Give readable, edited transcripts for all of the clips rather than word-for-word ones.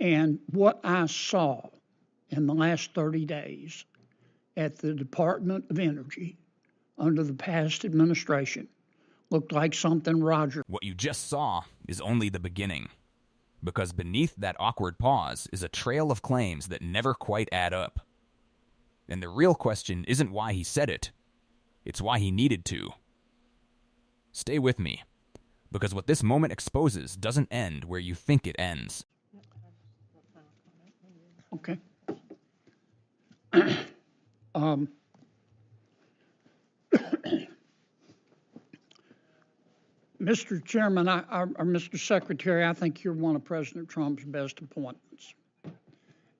And what I saw in the last 30 days at the Department of Energy under the past administration looked like something Roger. What you just saw is only the beginning, because beneath that awkward pause is a trail of claims that never quite add up. And the real question isn't why he said it, it's why he needed to. Stay with me, because what this moment exposes doesn't end where you think it ends. Okay. Mr. Chairman, or Mr. Secretary, I think you're one of President Trump's best appointments.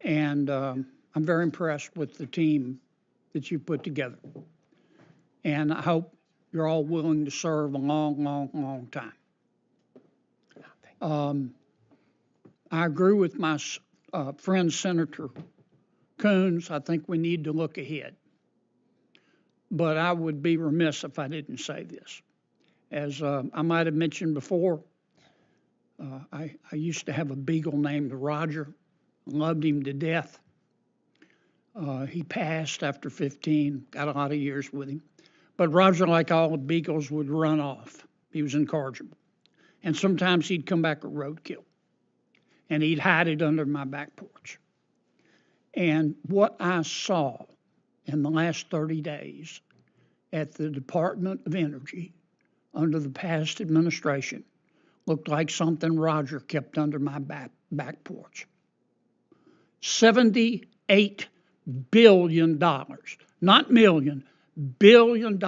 And I'm very impressed with the team that you put together. And I hope you're all willing to serve a long, long, long time. I agree with my friend Senator Coons. I think we need to look ahead. But I would be remiss if I didn't say this. As I might have mentioned before, I used to have a beagle named Roger. Loved him to death. He passed after 15, got a lot of years with him. But Roger, like all the beagles, would run off. He was incorrigible. And sometimes he'd come back a roadkill. And he'd hide it under my back porch. And what I saw in the last 30 days at the Department of Energy under the past administration looked like something Roger kept under my back porch. $78 billion, not million, $1 billion,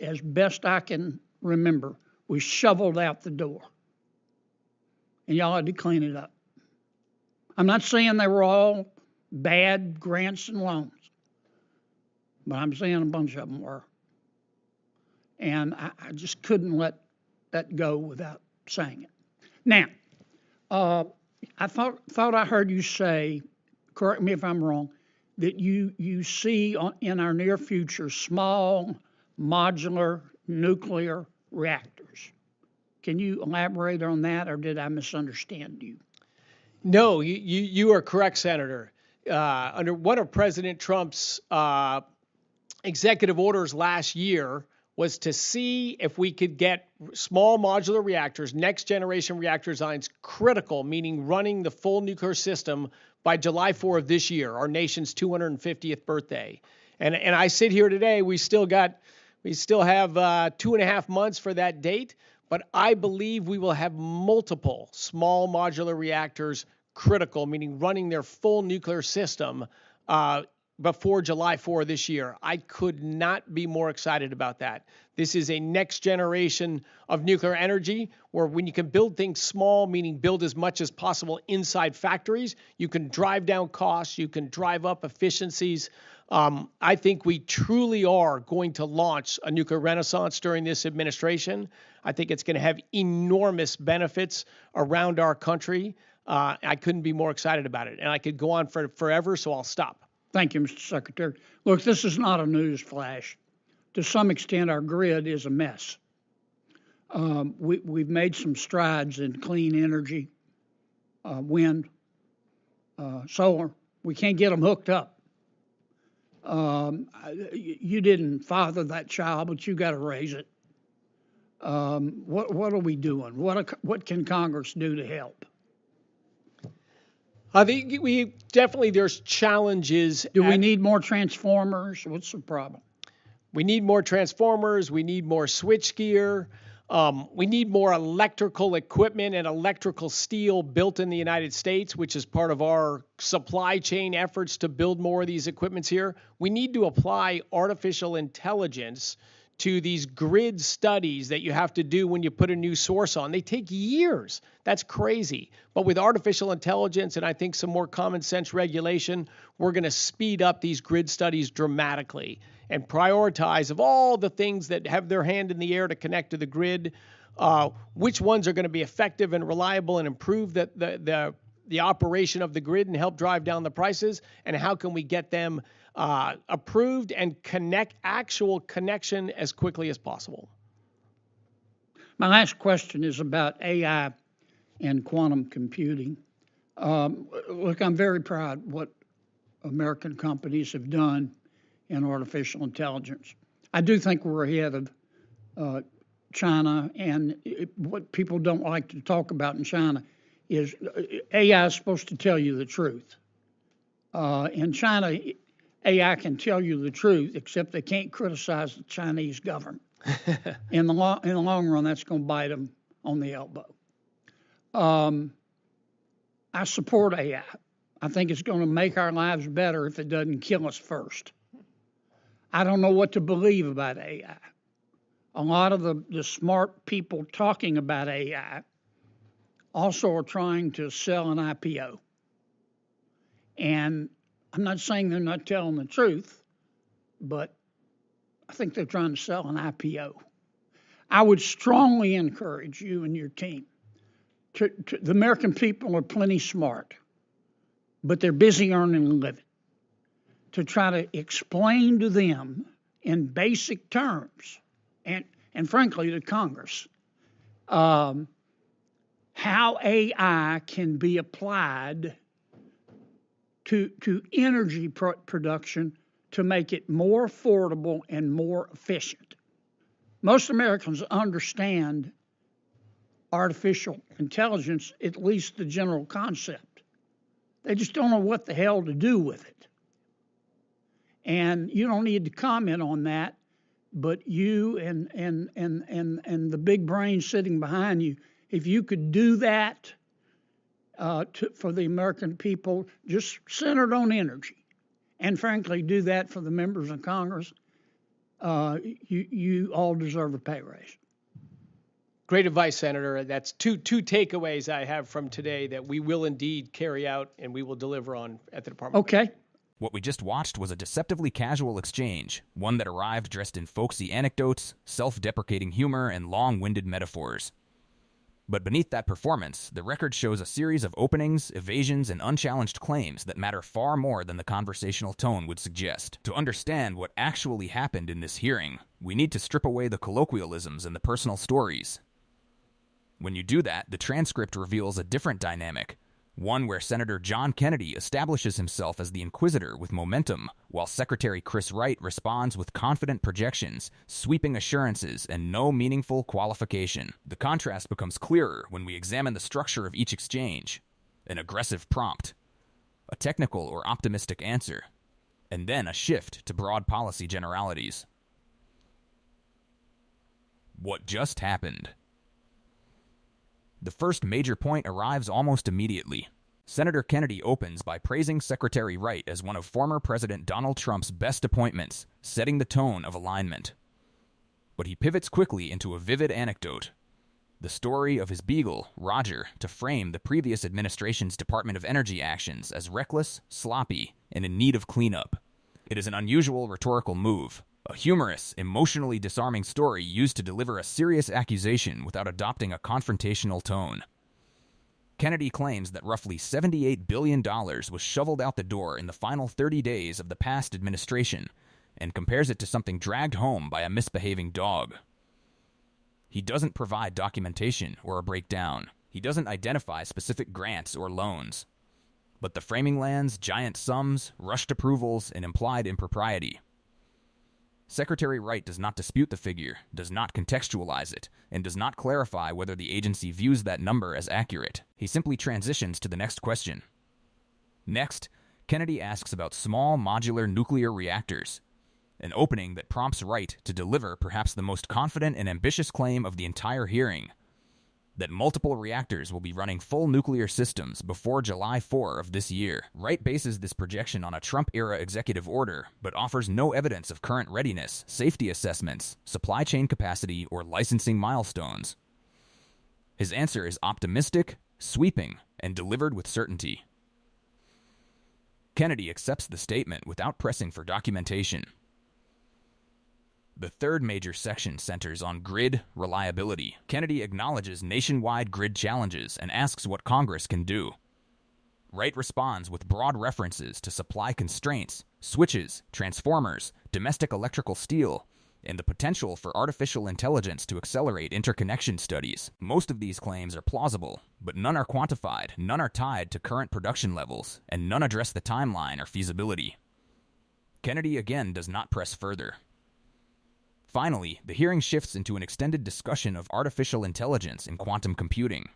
as best I can remember, was shoveled out the door. And y'all had to clean it up. I'm not saying they were all bad grants and loans, but I'm saying a bunch of them were. And I just couldn't let that go without saying it. Now, I thought I heard you say, correct me if I'm wrong, that you see in our near future small modular nuclear reactors. Can you elaborate on that, or did I misunderstand you? No, you are correct, Senator. Under one of President Trump's executive orders last year was to see if we could get small modular reactors, next generation reactor designs, critical, meaning running the full nuclear system by July 4 of this year, our nation's 250th birthday. And I sit here today, we still have 2.5 months for that date, but I believe we will have multiple small modular reactors critical, meaning running their full nuclear system before July 4 this year. I could not be more excited about that. This is a next generation of nuclear energy where when you can build things small, meaning build as much as possible inside factories, you can drive down costs, you can drive up efficiencies. I think we truly are going to launch a nuclear renaissance during this administration. I think it's going to have enormous benefits around our country. I couldn't be more excited about it. And I could go on forever, so I'll stop. Thank you, Mr. Secretary. Look, this is not a news flash. To some extent, our grid is a mess. We've made some strides in clean energy, wind, solar. We can't get them hooked up. You didn't father that child, but you got to raise it. What are we doing? What can Congress do to help? I think there's challenges. Do we need more transformers? What's the problem? We need more transformers. We need more switchgear. We need more electrical equipment and electrical steel built in the United States, which is part of our supply chain efforts to build more of these equipments here. We need to apply artificial intelligence to these grid studies that you have to do when you put a new source on. They take years. That's crazy. But with artificial intelligence and I think some more common sense regulation, we're going to speed up these grid studies dramatically and prioritize of all the things that have their hand in the air to connect to the grid, which ones are going to be effective and reliable and improve the operation of the grid and help drive down the prices, and how can we get them approved and actual connection as quickly as possible. My last question is about AI and quantum computing. Look, I'm very proud what American companies have done in artificial intelligence. I do think we're ahead of China, and what people don't like to talk about in China is AI is supposed to tell you the truth. In China, AI can tell you the truth, except they can't criticize the Chinese government. In the long run, that's going to bite them on the elbow. I support AI. I think it's going to make our lives better if it doesn't kill us first. I don't know what to believe about AI. A lot of the smart people talking about AI also are trying to sell an IPO. And I'm not saying they're not telling the truth, but I think they're trying to sell an IPO. I would strongly encourage you and your team. The American people are plenty smart, but they're busy earning a living. To try to explain to them in basic terms, and frankly to Congress, how AI can be applied to energy production to make it more affordable and more efficient. Most Americans understand artificial intelligence, at least the general concept. They just don't know what the hell to do with it. And you don't need to comment on that, but you and the big brain sitting behind you, if you could do that for the American people, just centered on energy, and frankly do that for the members of Congress, you all deserve a pay raise. Great advice, Senator. That's two takeaways I have from today that we will indeed carry out and we will deliver on at the Department. Okay. What we just watched was a deceptively casual exchange, one that arrived dressed in folksy anecdotes, self-deprecating humor, and long-winded metaphors. But beneath that performance, the record shows a series of openings, evasions, and unchallenged claims that matter far more than the conversational tone would suggest. To understand what actually happened in this hearing, we need to strip away the colloquialisms and the personal stories. When you do that, the transcript reveals a different dynamic, one where Senator John Kennedy establishes himself as the inquisitor with momentum, while Secretary Chris Wright responds with confident projections, sweeping assurances, and no meaningful qualification. The contrast becomes clearer when we examine the structure of each exchange: an aggressive prompt, a technical or optimistic answer, and then a shift to broad policy generalities. What just happened? The first major point arrives almost immediately. Senator Kennedy opens by praising Secretary Wright as one of former President Donald Trump's best appointments, setting the tone of alignment. But he pivots quickly into a vivid anecdote: the story of his beagle, Roger, to frame the previous administration's Department of Energy actions as reckless, sloppy, and in need of cleanup. It is an unusual rhetorical move, a humorous, emotionally disarming story used to deliver a serious accusation without adopting a confrontational tone. Kennedy claims that roughly $78 billion was shoveled out the door in the final 30 days of the past administration, and compares it to something dragged home by a misbehaving dog. He doesn't provide documentation or a breakdown. He doesn't identify specific grants or loans. But the framing lands giant sums, rushed approvals, and implied impropriety. Secretary Wright does not dispute the figure, does not contextualize it, and does not clarify whether the agency views that number as accurate. He simply transitions to the next question. Next, Kennedy asks about small modular nuclear reactors, an opening that prompts Wright to deliver perhaps the most confident and ambitious claim of the entire hearing: that multiple reactors will be running full nuclear systems before July 4 of this year. Wright bases this projection on a Trump-era executive order, but offers no evidence of current readiness, safety assessments, supply chain capacity, or licensing milestones. His answer is optimistic, sweeping, and delivered with certainty. Kennedy accepts the statement without pressing for documentation. The third major section centers on grid reliability. Kennedy acknowledges nationwide grid challenges and asks what Congress can do. Wright responds with broad references to supply constraints, switches, transformers, domestic electrical steel, and the potential for artificial intelligence to accelerate interconnection studies. Most of these claims are plausible, but none are quantified, none are tied to current production levels, and none address the timeline or feasibility. Kennedy again does not press further. Finally, the hearing shifts into an extended discussion of artificial intelligence in quantum computing.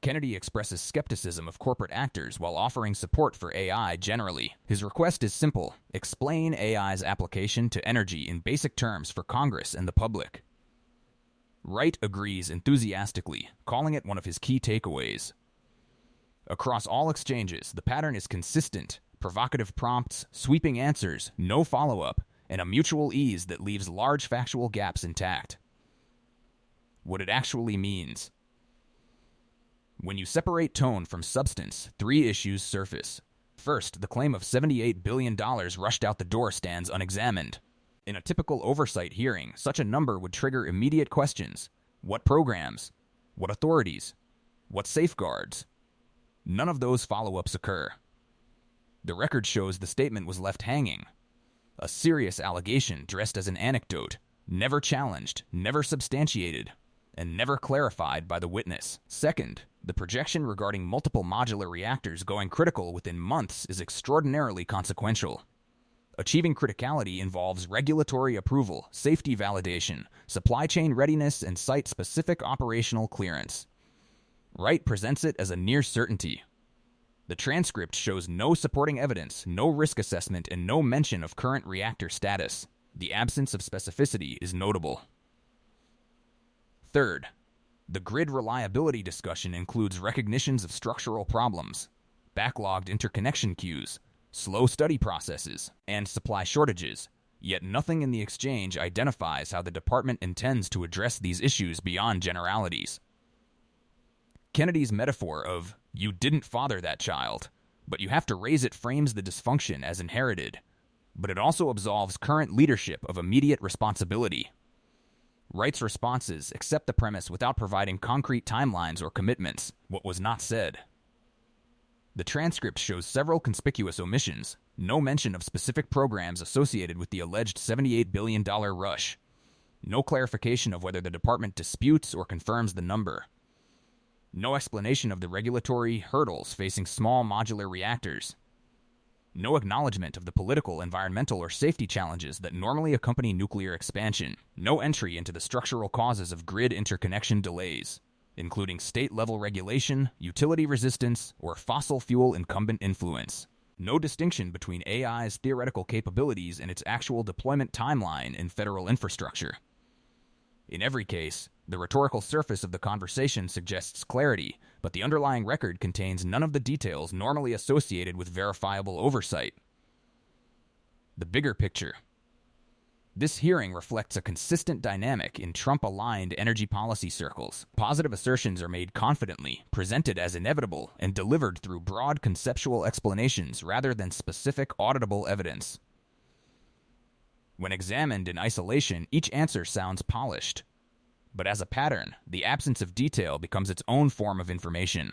Kennedy expresses skepticism of corporate actors while offering support for AI generally. His request is simple: explain AI's application to energy in basic terms for Congress and the public. Wright agrees enthusiastically, calling it one of his key takeaways. Across all exchanges, the pattern is consistent: provocative prompts, sweeping answers, no follow-up, and a mutual ease that leaves large factual gaps intact. What it actually means. When you separate tone from substance, 3 issues surface. First, the claim of $78 billion rushed out the door stands unexamined. In a typical oversight hearing, such a number would trigger immediate questions. What programs? What authorities? What safeguards? None of those follow-ups occur. The record shows the statement was left hanging. A serious allegation dressed as an anecdote, never challenged, never substantiated, and never clarified by the witness. Second, the projection regarding multiple modular reactors going critical within months is extraordinarily consequential. Achieving criticality involves regulatory approval, safety validation, supply chain readiness, and site-specific operational clearance. Wright presents it as a near certainty. The transcript shows no supporting evidence, no risk assessment, and no mention of current reactor status. The absence of specificity is notable. Third, the grid reliability discussion includes recognitions of structural problems, backlogged interconnection queues, slow study processes, and supply shortages, yet nothing in the exchange identifies how the department intends to address these issues beyond generalities. Kennedy's metaphor of, "You didn't father that child, but you have to raise it," frames the dysfunction as inherited, but it also absolves current leadership of immediate responsibility. Wright's responses accept the premise without providing concrete timelines or commitments, what was not said. The transcript shows several conspicuous omissions, no mention of specific programs associated with the alleged $78 billion rush, no clarification of whether the department disputes or confirms the number, no explanation of the regulatory hurdles facing small modular reactors, no acknowledgement of the political, environmental, or safety challenges that normally accompany nuclear expansion, no entry into the structural causes of grid interconnection delays, including state-level regulation, utility resistance, or fossil fuel incumbent influence, no distinction between AI's theoretical capabilities and its actual deployment timeline in federal infrastructure. In every case, the rhetorical surface of the conversation suggests clarity, but the underlying record contains none of the details normally associated with verifiable oversight. The bigger picture. This hearing reflects a consistent dynamic in Trump-aligned energy policy circles. Positive assertions are made confidently, presented as inevitable, and delivered through broad conceptual explanations rather than specific auditable evidence. When examined in isolation, each answer sounds polished. But as a pattern, the absence of detail becomes its own form of information.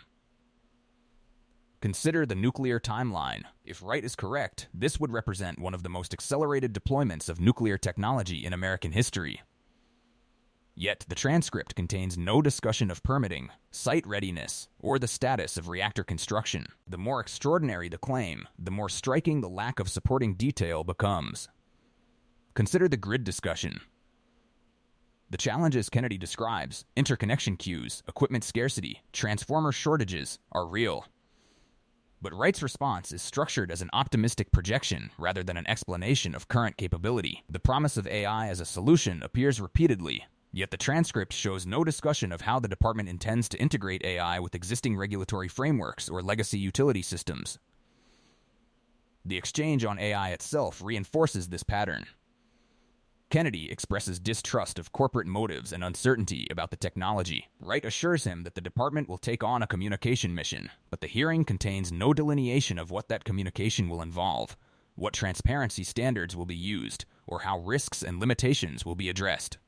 Consider the nuclear timeline. If Wright is correct, this would represent one of the most accelerated deployments of nuclear technology in American history. Yet the transcript contains no discussion of permitting, site readiness, or the status of reactor construction. The more extraordinary the claim, the more striking the lack of supporting detail becomes. Consider the grid discussion. The challenges Kennedy describes, interconnection queues, equipment scarcity, transformer shortages, are real. But Wright's response is structured as an optimistic projection rather than an explanation of current capability. The promise of AI as a solution appears repeatedly, yet the transcript shows no discussion of how the department intends to integrate AI with existing regulatory frameworks or legacy utility systems. The exchange on AI itself reinforces this pattern. Kennedy expresses distrust of corporate motives and uncertainty about the technology. Wright assures him that the department will take on a communication mission, but the hearing contains no delineation of what that communication will involve, what transparency standards will be used, or how risks and limitations will be addressed.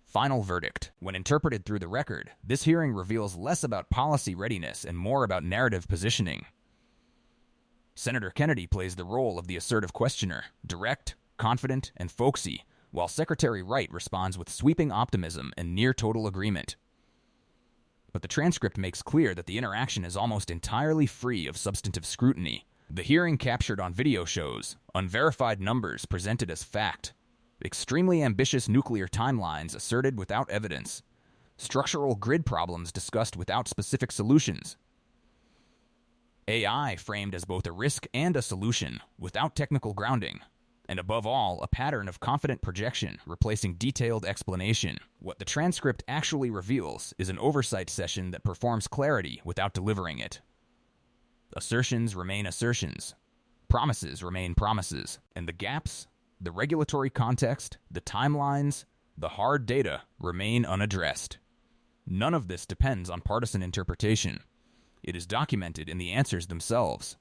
Final verdict. When interpreted through the record, this hearing reveals less about policy readiness and more about narrative positioning. Senator Kennedy plays the role of the assertive questioner, direct, confident, and folksy, while Secretary Wright responds with sweeping optimism and near total agreement. But the transcript makes clear that the interaction is almost entirely free of substantive scrutiny. The hearing captured on video shows unverified numbers presented as fact, extremely ambitious nuclear timelines asserted without evidence, structural grid problems discussed without specific solutions, AI framed as both a risk and a solution without technical grounding, and above all, a pattern of confident projection replacing detailed explanation. What the transcript actually reveals is an oversight session that performs clarity without delivering it. Assertions remain assertions, promises remain promises, and the gaps, the regulatory context, the timelines, the hard data remain unaddressed. None of this depends on partisan interpretation. It is documented in the answers themselves.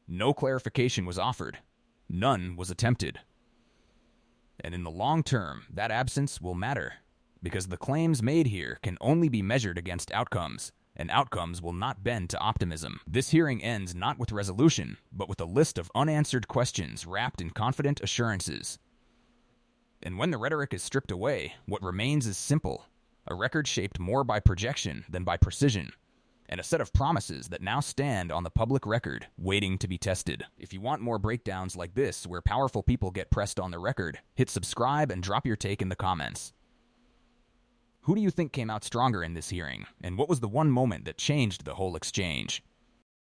No clarification was offered. None was attempted. And in the long term, that absence will matter, because the claims made here can only be measured against outcomes, and outcomes will not bend to optimism. This hearing ends not with resolution, but with a list of unanswered questions wrapped in confident assurances. And when the rhetoric is stripped away, what remains is simple, a record shaped more by projection than by precision, and a set of promises that now stand on the public record, waiting to be tested. If you want more breakdowns like this, where powerful people get pressed on the record, hit subscribe and drop your take in the comments. Who do you think came out stronger in this hearing, and what was the one moment that changed the whole exchange?